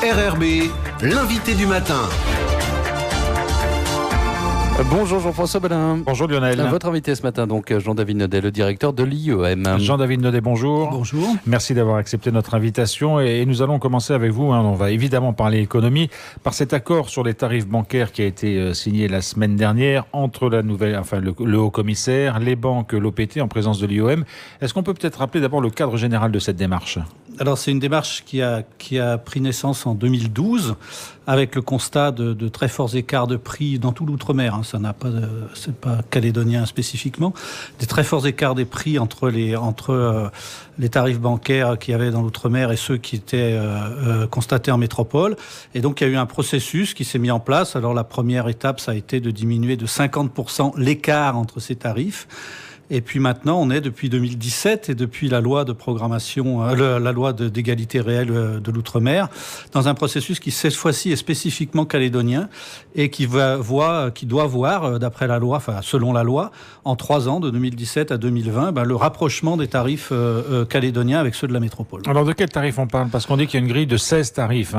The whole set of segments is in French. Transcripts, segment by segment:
RRB, l'invité du matin. Bonjour Jean-François Balin. Bonjour Lionel. Votre invité ce matin, donc Jean-David Naudet, le directeur de l'IEM. Jean-David Naudet, bonjour. Bonjour. Merci d'avoir accepté notre invitation et nous allons commencer avec vous. On va évidemment parler économie par cet accord sur les tarifs bancaires qui a été signé la semaine dernière entre le haut-commissaire, les banques, l'OPT en présence de l'IEM. Est-ce qu'on peut peut-être rappeler d'abord le cadre général de cette démarche ? Alors c'est une démarche qui a pris naissance en 2012 avec le constat de très forts écarts de prix dans tout l'outre-mer. C'est pas calédonien spécifiquement. Des très forts écarts des prix entre les tarifs bancaires qu'il y avait dans l'outre-mer et ceux qui étaient constatés en métropole. Et donc il y a eu un processus qui s'est mis en place. Alors la première étape, ça a été de diminuer de 50% l'écart entre ces tarifs. Et puis maintenant, on est depuis 2017 et depuis la loi de programmation, la loi d'égalité réelle de l'outre-mer, dans un processus qui cette fois-ci est spécifiquement calédonien et qui doit voir, d'après la loi, selon la loi, en 3 ans, de 2017 à 2020, le rapprochement des tarifs calédoniens avec ceux de la métropole. Alors de quels tarifs on parle ? Parce qu'on dit qu'il y a une grille de 16 tarifs.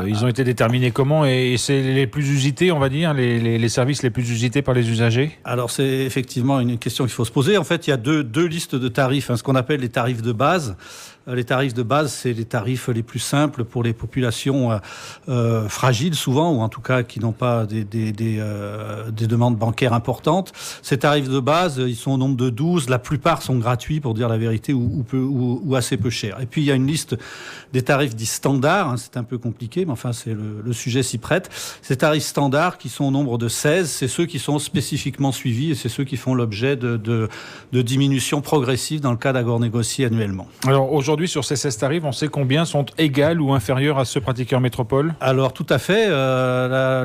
Ils ont été déterminés comment ? Et c'est les plus usités, on va dire, les services les plus usités par les usagers ? Alors c'est effectivement une question qu'il faut se poser. En fait, il y a deux listes de tarifs, ce qu'on appelle les tarifs de base. Les tarifs de base, c'est les tarifs les plus simples pour les populations fragiles, souvent, ou en tout cas qui n'ont pas des demandes bancaires importantes. Ces tarifs de base, ils sont au nombre de 12. La plupart sont gratuits, pour dire la vérité, ou assez peu chers. Et puis, il y a une liste des tarifs dits standards. C'est un peu compliqué, mais enfin, le sujet s'y prête. Ces tarifs standards, qui sont au nombre de 16, c'est ceux qui sont spécifiquement suivis et c'est ceux qui font l'objet de diminutions progressives dans le cas d'accords négociés annuellement. Alors, aujourd'hui, sur ces 16 tarifs, on sait combien sont égales ou inférieurs à ceux pratiqués en métropole ? Alors, tout à fait.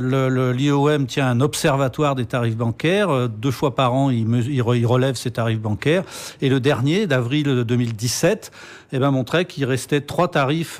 L'IEM tient un observatoire des tarifs bancaires. 2 fois par an, il relève ses tarifs bancaires. Et le dernier, d'avril 2017, montrait qu'il restait 3 tarifs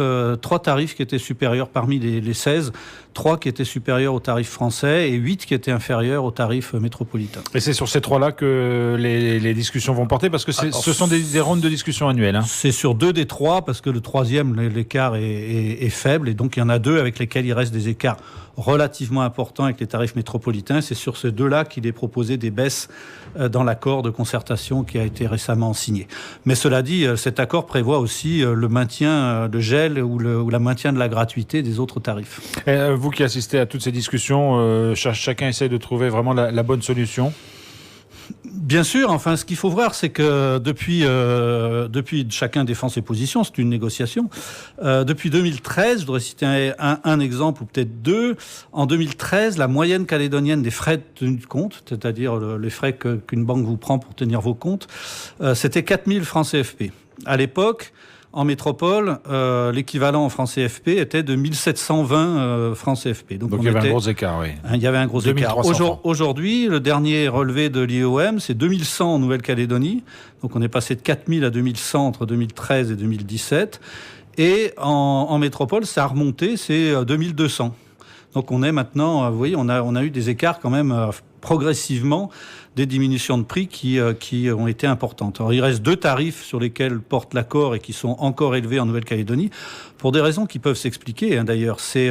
qui étaient supérieurs parmi les 16, 3 qui étaient supérieurs aux tarifs français et 8 qui étaient inférieurs aux tarifs métropolitains. Et c'est sur ces 3-là que les discussions vont porter, parce que ce sont des rondes de discussion annuelles. C'est sur 2 des 3, parce que le 3e, l'écart est faible, et donc il y en a 2 avec lesquels il reste des écarts relativement importants avec les tarifs métropolitains. C'est sur ces 2-là qu'il est proposé des baisses dans l'accord de concertation qui a été récemment signé. Mais cela dit, cet accord prévoit aussi le maintien, le gel ou le maintien de la gratuité des autres tarifs. Vous qui assistez à toutes ces discussions, chacun essaie de trouver vraiment la bonne solution. Bien sûr, ce qu'il faut voir, c'est que depuis chacun défend ses positions, c'est une négociation. Depuis 2013, je voudrais citer un exemple ou peut-être 2. En 2013, la moyenne calédonienne des frais de tenue de compte, c'est-à-dire les frais qu'une banque vous prend pour tenir vos comptes, c'était 4 000 francs CFP. À l'époque, en métropole, l'équivalent en francs CFP était de 1720 francs CFP. Donc il y avait un gros écart, oui. Il y avait un gros écart. Aujourd'hui, le dernier relevé de l'IEM, c'est 2100 en Nouvelle-Calédonie. Donc on est passé de 4000 à 2100 entre 2013 et 2017. Et en métropole, ça a remonté, c'est 2200. Donc on est maintenant, vous voyez, on a eu des écarts quand même progressivement, des diminutions de prix qui ont été importantes. Alors, il reste 2 tarifs sur lesquels porte l'accord et qui sont encore élevés en Nouvelle-Calédonie, pour des raisons qui peuvent s'expliquer. D'ailleurs, c'est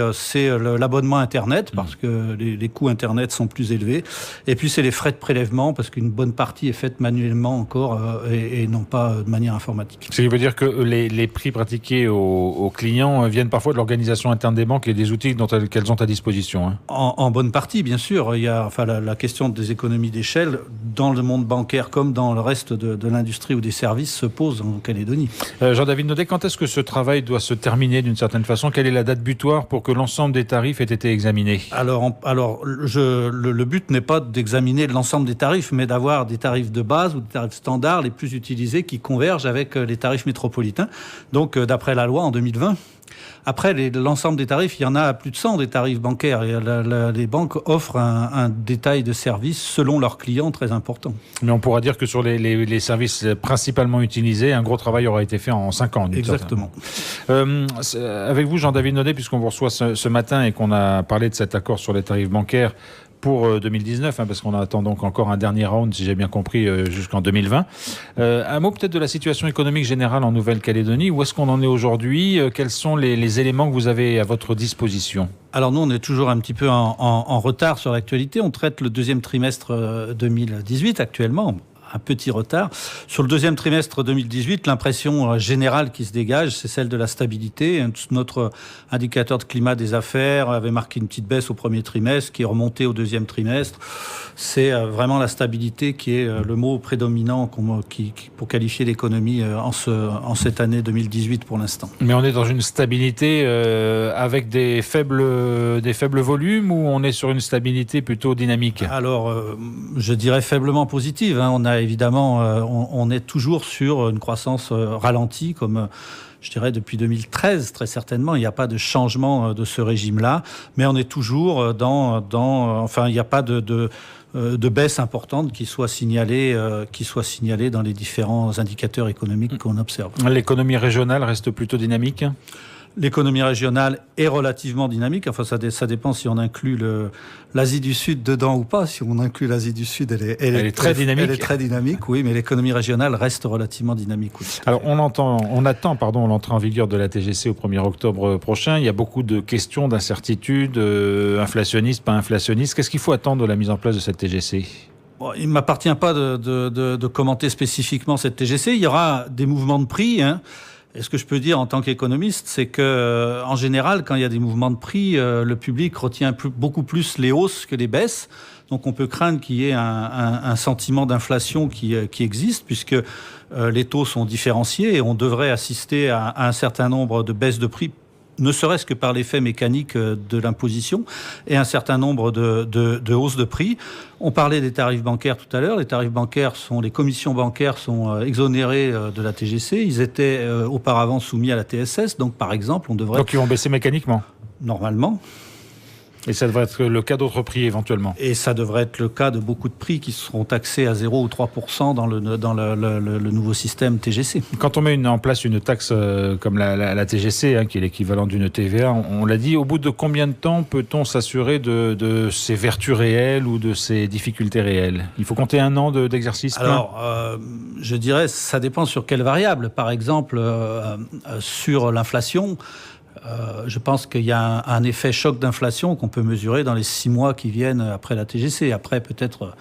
l'abonnement Internet, parce que les coûts Internet sont plus élevés. Et puis, c'est les frais de prélèvement, parce qu'une bonne partie est faite manuellement encore et non pas de manière informatique. Ce qui veut dire que les prix pratiqués aux clients viennent parfois de l'organisation interne des banques et des outils qu'elles ont à disposition. En bonne partie, bien sûr. Il y a la question des économies d'échelle dans le monde bancaire comme dans le reste de l'industrie ou des services se pose en Calédonie. Jean-David Naudet, quand est-ce que ce travail doit se terminer d'une certaine façon ? Quelle est la date butoir pour que l'ensemble des tarifs ait été examinés ? Le but n'est pas d'examiner l'ensemble des tarifs, mais d'avoir des tarifs de base ou des tarifs standards les plus utilisés qui convergent avec les tarifs métropolitains. Donc, d'après la loi en 2020. Après, l'ensemble des tarifs, il y en a plus de 100 des tarifs bancaires. Et les banques offrent un détail de services selon leurs clients très important. Mais on pourra dire que sur les services principalement utilisés, un gros travail aura été fait en 5 ans. Exactement. Avec vous, Jean-David Naudet, puisqu'on vous reçoit ce matin et qu'on a parlé de cet accord sur les tarifs bancaires, pour 2019, parce qu'on attend donc encore un dernier round, si j'ai bien compris, jusqu'en 2020. Un mot peut-être de la situation économique générale en Nouvelle-Calédonie. Où est-ce qu'on en est aujourd'hui? Quels sont les éléments que vous avez à votre disposition? Alors nous, on est toujours un petit peu en retard sur l'actualité. On traite le deuxième trimestre 2018 actuellement. Un petit retard. Sur le deuxième trimestre 2018, l'impression générale qui se dégage, c'est celle de la stabilité. Notre indicateur de climat des affaires avait marqué une petite baisse au premier trimestre, qui est remontée au deuxième trimestre. C'est vraiment la stabilité qui est le mot prédominant pour qualifier l'économie en cette année 2018 pour l'instant. Mais on est dans une stabilité avec des faibles volumes, ou on est sur une stabilité plutôt dynamique? Alors, je dirais faiblement positive. On a évidemment, on est toujours sur une croissance ralentie, comme je dirais depuis 2013, très certainement. Il n'y a pas de changement de ce régime-là, mais on est toujours enfin, il n'y a pas de baisse importante qui soit signalée dans les différents indicateurs économiques qu'on observe. L'économie régionale reste plutôt dynamique? L'économie régionale est relativement dynamique. Enfin, ça dépend si on inclut l'Asie du Sud dedans ou pas. Si on inclut l'Asie du Sud, elle est très dynamique. Elle est très dynamique, oui, mais l'économie régionale reste relativement dynamique. Oui. Alors, on attend l'entrée en vigueur de la TGC au 1er octobre prochain. Il y a beaucoup de questions, d'incertitudes, inflationnistes, pas inflationnistes. Qu'est-ce qu'il faut attendre de la mise en place de cette TGC? Bon, il ne m'appartient pas de commenter spécifiquement cette TGC. Il y aura des mouvements de prix, Et ce que je peux dire en tant qu'économiste, c'est que, en général, quand il y a des mouvements de prix, le public retient beaucoup plus les hausses que les baisses. Donc, on peut craindre qu'il y ait un sentiment d'inflation qui existe, puisque les taux sont différenciés et on devrait assister à un certain nombre de baisses de prix, ne serait-ce que par l'effet mécanique de l'imposition, et un certain nombre de hausses de prix. On parlait des tarifs bancaires tout à l'heure. Les commissions bancaires sont exonérées de la TGC. Ils étaient auparavant soumis à la TSS. Donc, par exemple, on devrait... Donc, ils vont baisser mécaniquement? Normalement. Et ça devrait être le cas d'autres prix éventuellement? Et ça devrait être le cas de beaucoup de prix qui seront taxés à 0 ou 3% dans le nouveau système TGC. Quand on met en place une taxe comme la TGC, qui est l'équivalent d'une TVA, on l'a dit, au bout de combien de temps peut-on s'assurer de ses vertus réelles ou de ses difficultés réelles? Il faut compter un an d'exercice? Alors, je dirais, ça dépend sur quelle variable. Par exemple, sur l'inflation, je pense qu'il y a un effet choc d'inflation qu'on peut mesurer dans les 6 mois qui viennent après la TGC. Après, peut-être,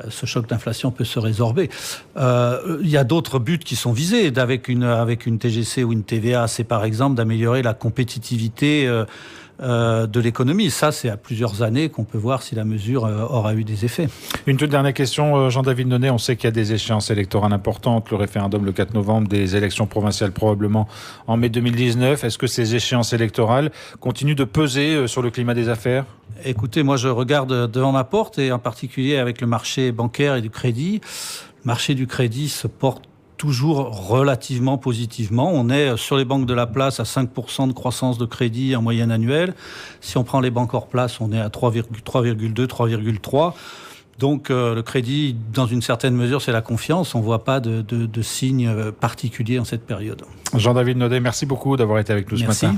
ce choc d'inflation peut se résorber. Il y a d'autres buts qui sont visés avec une TGC ou une TVA. C'est par exemple d'améliorer la compétitivité de l'économie. Ça, c'est à plusieurs années qu'on peut voir si la mesure aura eu des effets. Une toute dernière question, Jean-David Nonnet. On sait qu'il y a des échéances électorales importantes, le référendum le 4 novembre, des élections provinciales probablement en mai 2019. Est-ce que ces échéances électorales continuent de peser sur le climat des affaires? Écoutez, moi je regarde devant ma porte, et en particulier avec le marché bancaire et du crédit. Le marché du crédit se porte toujours relativement positivement. On est sur les banques de la place à 5% de croissance de crédit en moyenne annuelle. Si on prend les banques hors place, on est à 3,2, 3,3. Donc le crédit, dans une certaine mesure, c'est la confiance. On ne voit pas de signes particuliers en cette période. Jean-David Nonnet, merci beaucoup d'avoir été avec nous ce matin.